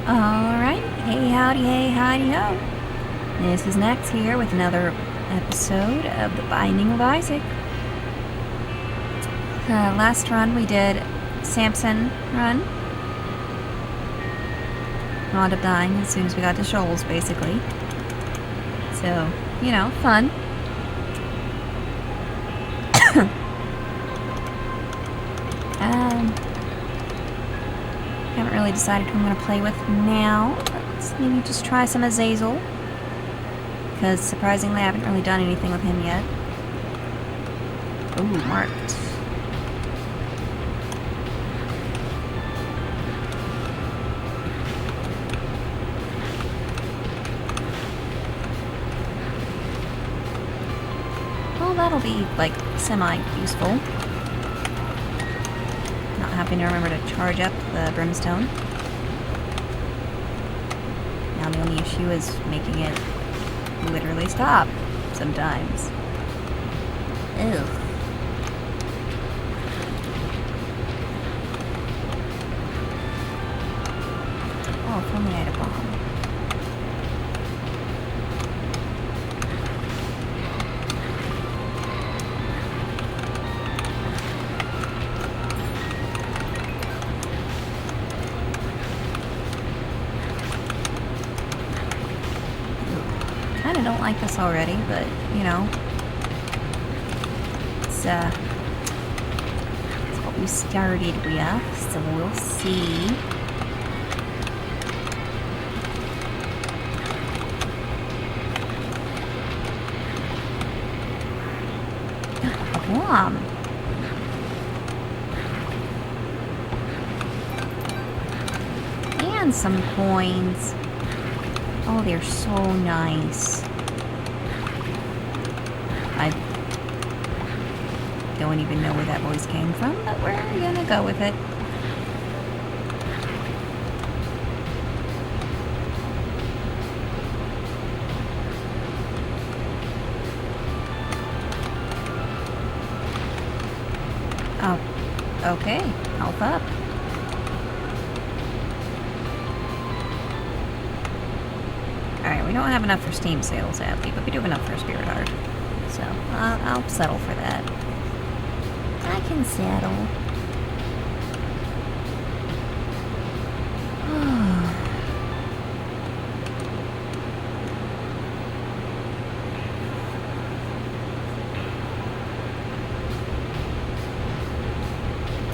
Alright, hey howdy ho. This is Nex here with another episode of The Binding of Isaac. Last run we did Samson run. Wound up dying as soon as we got to Shoals, basically. So, you know, fun. Haven't really decided who I'm going to play with now. Let's maybe just try some Azazel. Because surprisingly I haven't really done anything with him yet. Ooh, marked. Well, that'll be, like, semi-useful. Not having to remember to charge up the brimstone. Now the only issue is making it literally stop sometimes. Ew. Oh, if only I had a bomb. I don't like this already, but, you know, it's what we started with, so we'll see. A bomb. And some coins. Oh, they're so nice. I don't even know where that voice came from, but we're gonna go with it. Oh, okay. Health up. Alright, we don't have enough for Steam sales, sadly, but we do have enough for Spirit Heart. So, I'll settle for that. I can settle.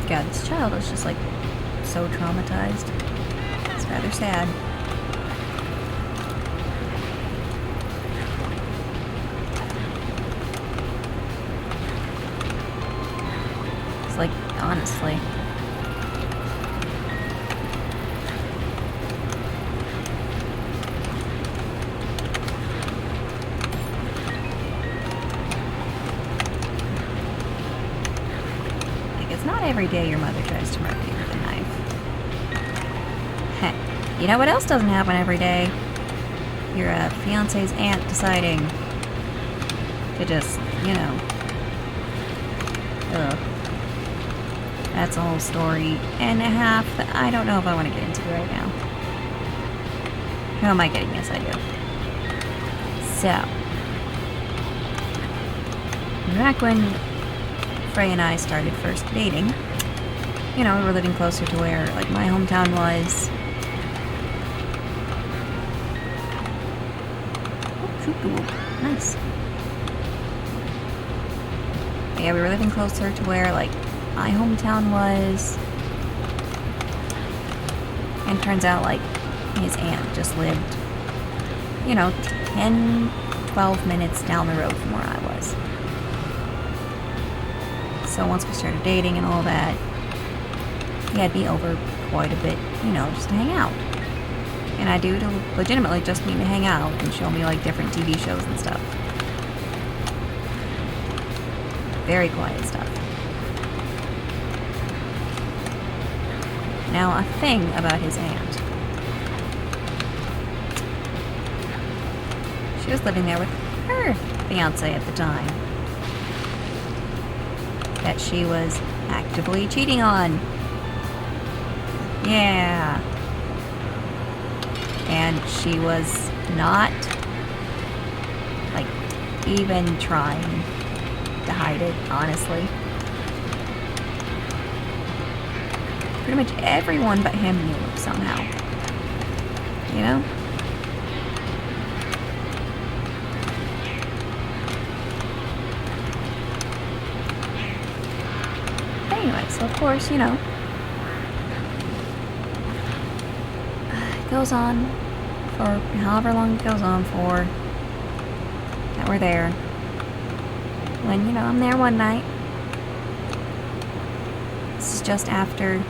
God, this child is just, like, so traumatized. It's rather sad. Like, honestly. Like, it's not every day your mother tries to murder you with a knife. Heh. You know what else doesn't happen every day? Your fiance's aunt deciding to just, you know. Ugh. That's a whole story and a half that I don't know if I want to get into right now. Who am I kidding? Yes, I do. So, back when Frey and I started first dating, you know, we were living closer to where, like, my hometown was. Oh, nice. Yeah, we were living closer to where, like, my hometown was, and turns out, like, his aunt just lived, you know, 10, 12 minutes down the road from where I was. So once we started dating and all that, he had me over quite a bit, you know, just to hang out. And I do legitimately just mean to hang out and show me, like, different TV shows and stuff. Very quiet stuff. Now, a thing about his aunt. She was living there with her fiance at the time. That she was actively cheating on. Yeah. And she was not, like, even trying to hide it, honestly. Pretty much everyone but him knew somehow. You know? Anyway, so of course, you know, it goes on for however long it goes on for that we're there. When, you know, I'm there one night. This is just after,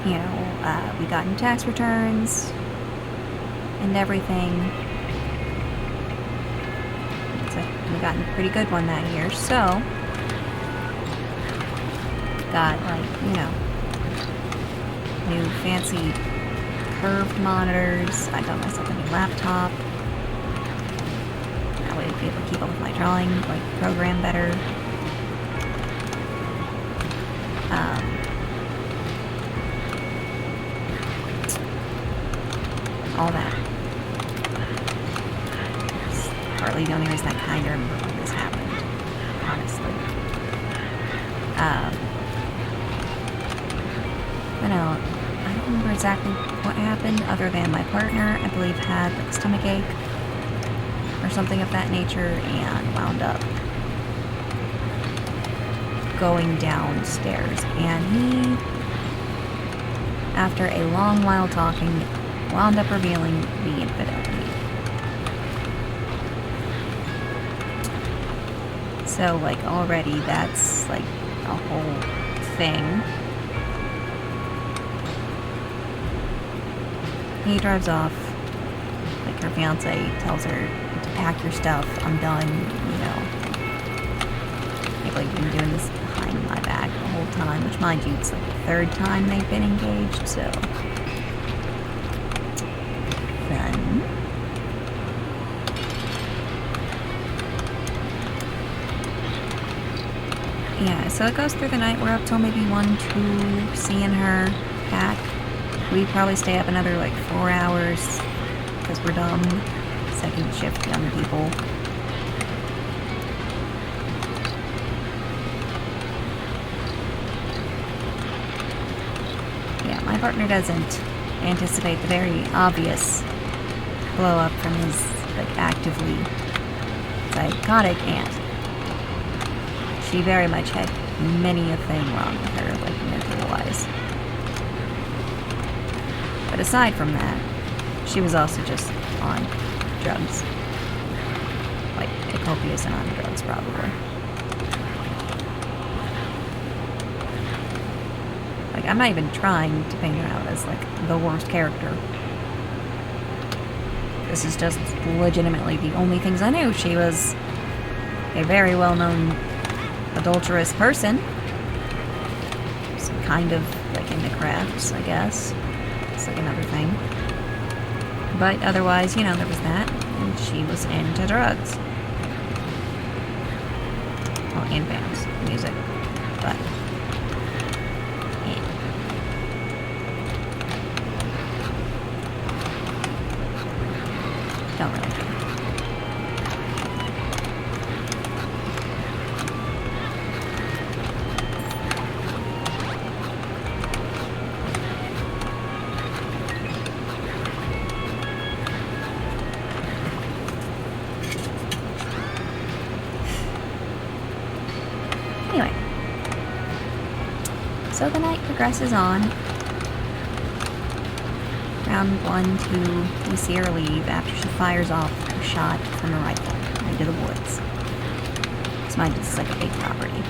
you know, we got new tax returns and everything. We got a pretty good one that year, so got, like, you know, new fancy curved monitors. I got myself a new laptop. That way I'd be able to keep up with my drawing, like, program better. All that. Partly the only reason I kind of remember when this happened, honestly. But no, I don't remember exactly what happened other than my partner, I believe, had like a stomach ache or something of that nature and wound up going downstairs. And he, after a long while talking, wound up revealing the infidelity. So, like, already that's, like, a whole thing. He drives off. Like, her fiance tells her to pack your stuff. I'm done, you know. They've, like, been doing this behind my back the whole time. Which, mind you, it's, like, the third time they've been engaged, so... Then... Yeah, so it goes through the night. We're up till maybe 1, 2, seeing her back. We probably stay up another like 4 hours because we're dumb. Second shift young people. Yeah, my partner doesn't anticipate the very obvious blow up from his like actively psychotic aunt. She very much had many a thing wrong with her, like, mental-wise. But aside from that, she was also just on drugs. Like, copious and on drugs, probably. Like, I'm not even trying to paint her out as, like, the worst character. This is just legitimately the only things I knew. She was a very well-known adulterous person. Some kind of like into crafts, I guess. It's like another thing. But otherwise, you know, there was that, and she was into drugs. Well, and bands, music. But yeah. Don't really care. Anyway, so the night progresses on. Round 1, 2, we see her leave after she fires off a shot from a rifle into the woods. This mind is like a big property.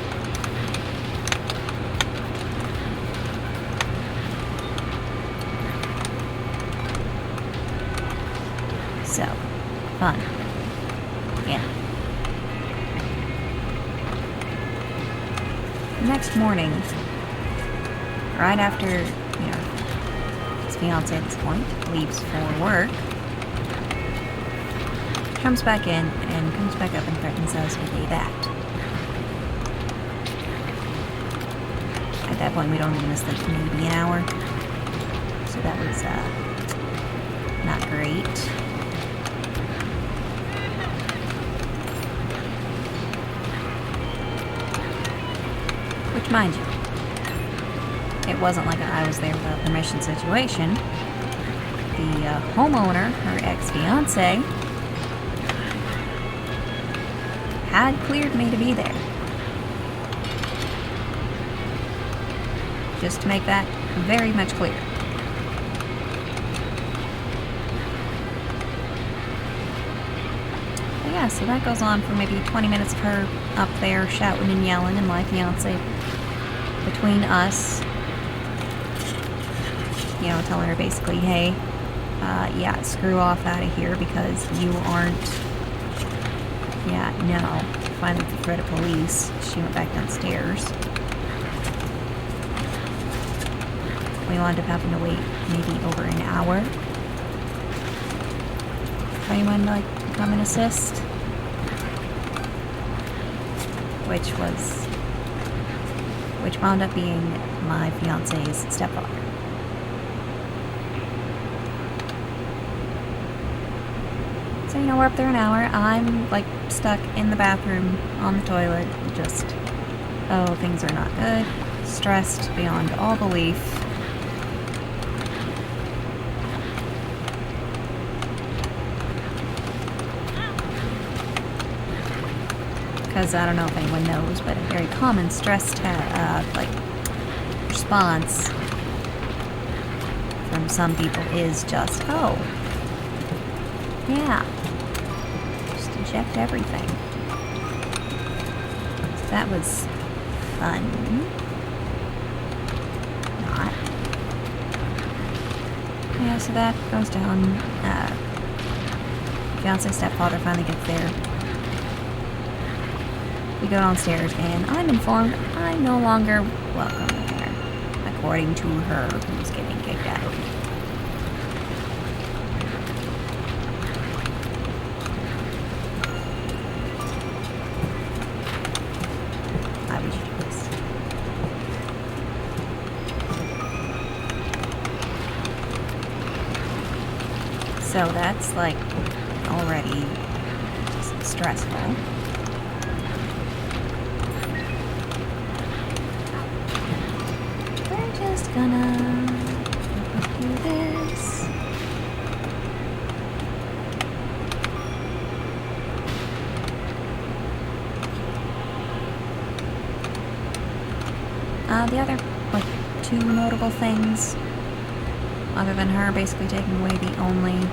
So, fun. Yeah. Next morning, right after, you know, his fiance at this point leaves for work, comes back in and comes back up and threatens us with a bat. At that point, we'd only been asleep maybe an hour. so that was not great. Which, mind you, it wasn't like I was there without permission situation. The homeowner, her ex-fiance, had cleared me to be there. Just to make that very much clear. But yeah, so that goes on for maybe 20 minutes of her up there shouting and yelling, and my fiance between us, you know, telling her basically, hey, yeah, screw off out of here because you aren't, yeah, no. Finally, the threat of police, she went back downstairs. We wound up having to wait maybe over an hour for anyone to come and assist, which wound up being my fiance's stepfather. So, you know, we're up there an hour. I'm stuck in the bathroom on the toilet, just, oh, things are not good, stressed beyond all belief. Because I don't know if anyone knows, but a very common stress response from some people is just, oh, yeah, just eject everything. So that was fun. Not. Yeah, so that goes down. Fiance's stepfather finally gets there. We go downstairs, and I'm informed I'm no longer welcome there, according to her, who's getting kicked out. I was jealous. So that's already just stressful. Gonna do this. The other, two notable things, other than her basically taking away the only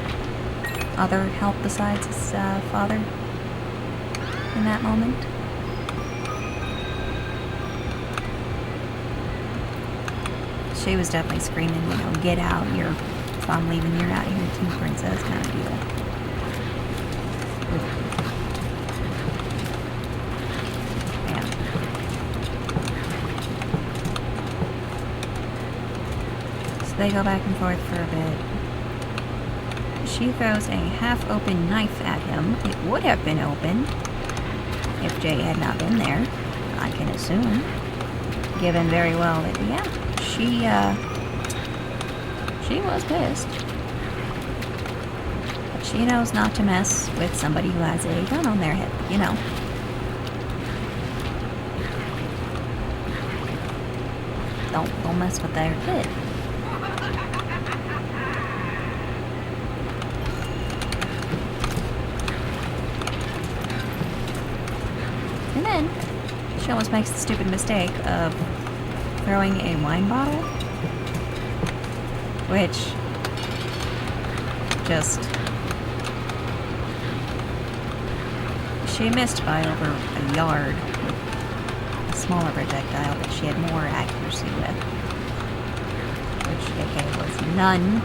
other help besides his father in that moment. She was definitely screaming, you know, get out, if I'm leaving, you're out here too, princess, kind of deal. Yeah. So they go back and forth for a bit. She throws a half-open knife at him. It would have been open if Jay had not been there, I can assume, given very well that, yeah, she was pissed. But she knows not to mess with somebody who has a gun on their hip, you know. Don't mess with their kid. And then she almost makes the stupid mistake of throwing a wine bottle, which just, she missed by over a yard with a smaller projectile that she had more accuracy with, which aka was none.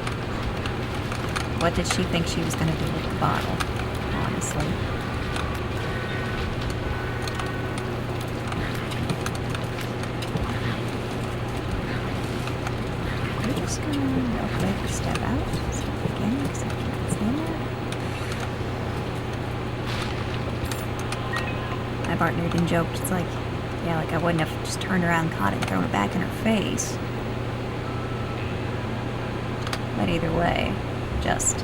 What did she think she was going to do with the bottle, honestly? Just gonna real quick step out, step again, because I can't stand that. My partner even joked, it's like, yeah, I wouldn't have just turned around, caught it, and thrown it back in her face. But either way, just...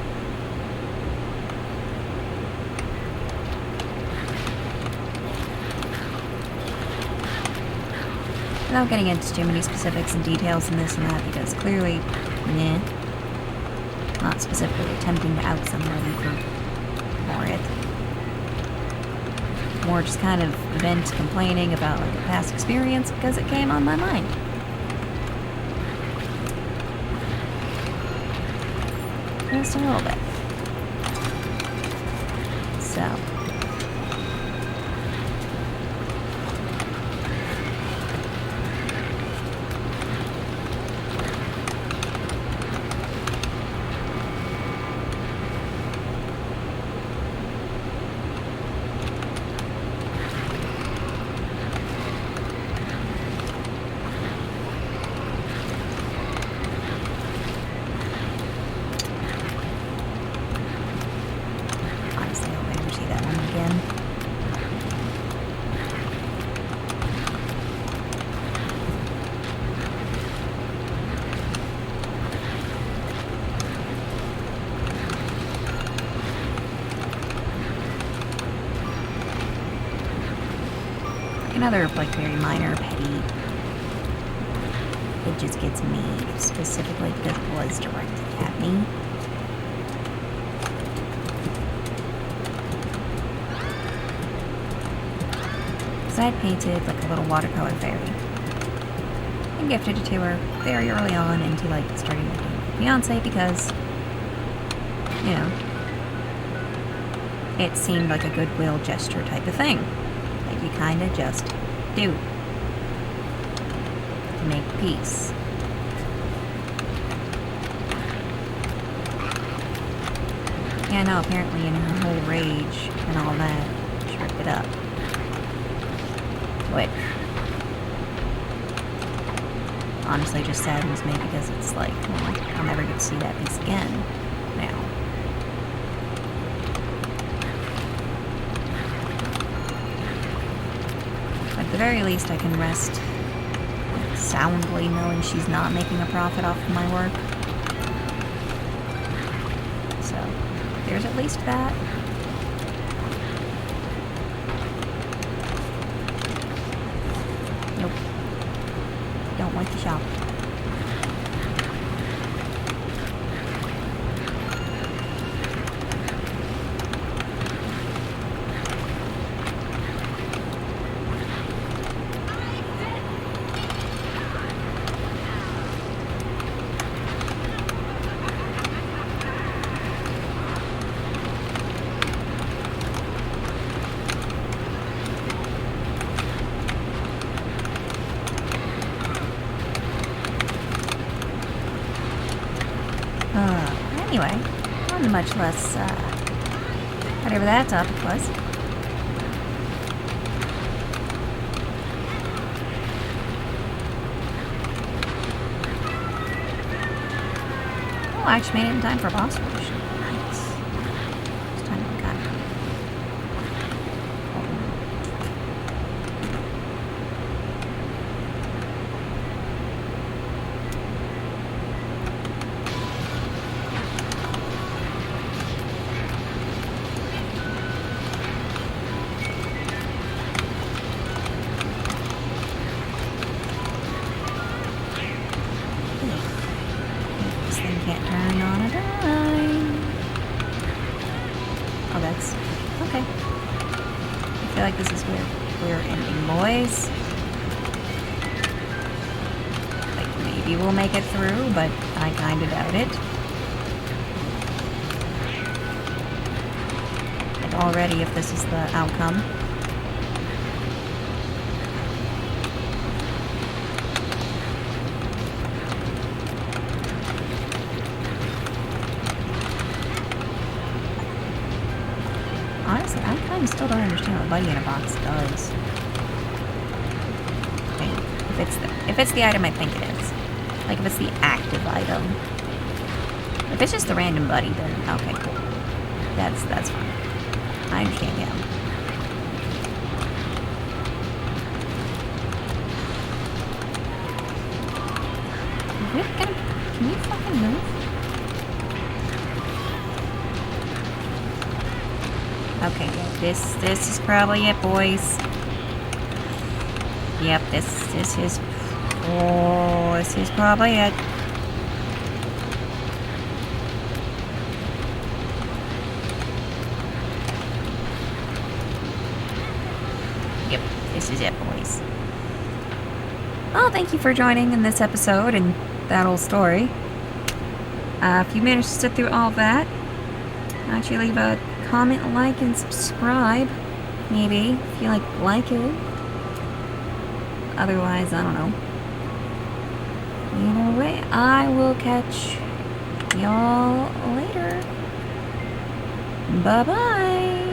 without getting into too many specifics and details and this and that, because clearly, nah. Not specifically attempting to out somebody for it. More just kind of vent complaining about like a past experience because it came on my mind. Just a little bit. So. Another, like, very minor, petty. It just gets me, specifically because it was directed at me. So I had painted, like, a little watercolor fairy. And gifted it to her very early on into, like, starting with my fiance because, you know, it seemed like a goodwill gesture type of thing. Like, you kind of just do to make peace. Yeah, no, apparently in her whole rage and all that, she ripped it up. Which honestly just saddens me because it's like, well, I'll never get to see that piece again now. At the very least, I can rest soundly knowing she's not making a profit off of my work. So, there's at least that. Nope. Don't like the shop. Anyway, on much less, whatever that topic was. Oh, I actually made it in time for a boss rush. Nice. It's time to look at it. Can't turn on a dime. Oh, that's okay. I feel like this is where we're ending, boys. Like, maybe we'll make it through, but I kind of doubt it. Like, already, if this is the outcome. Honestly, I kind of still don't understand what Buddy in a Box does. I mean, if it's the item I think it is. Like, if it's the active item. If it's just the random Buddy, then okay, cool. That's fine. I understand, yeah. Can you fucking move? Okay, yeah, this is probably it, boys. Yep, this is... Oh, this is probably it. Yep, this is it, boys. Well, thank you for joining in this episode and that old story. If you managed to sit through all that, why don't you leave a comment, like, and subscribe? Maybe, if you like it. Otherwise, I don't know. Either way, I will catch y'all later. Bye-bye.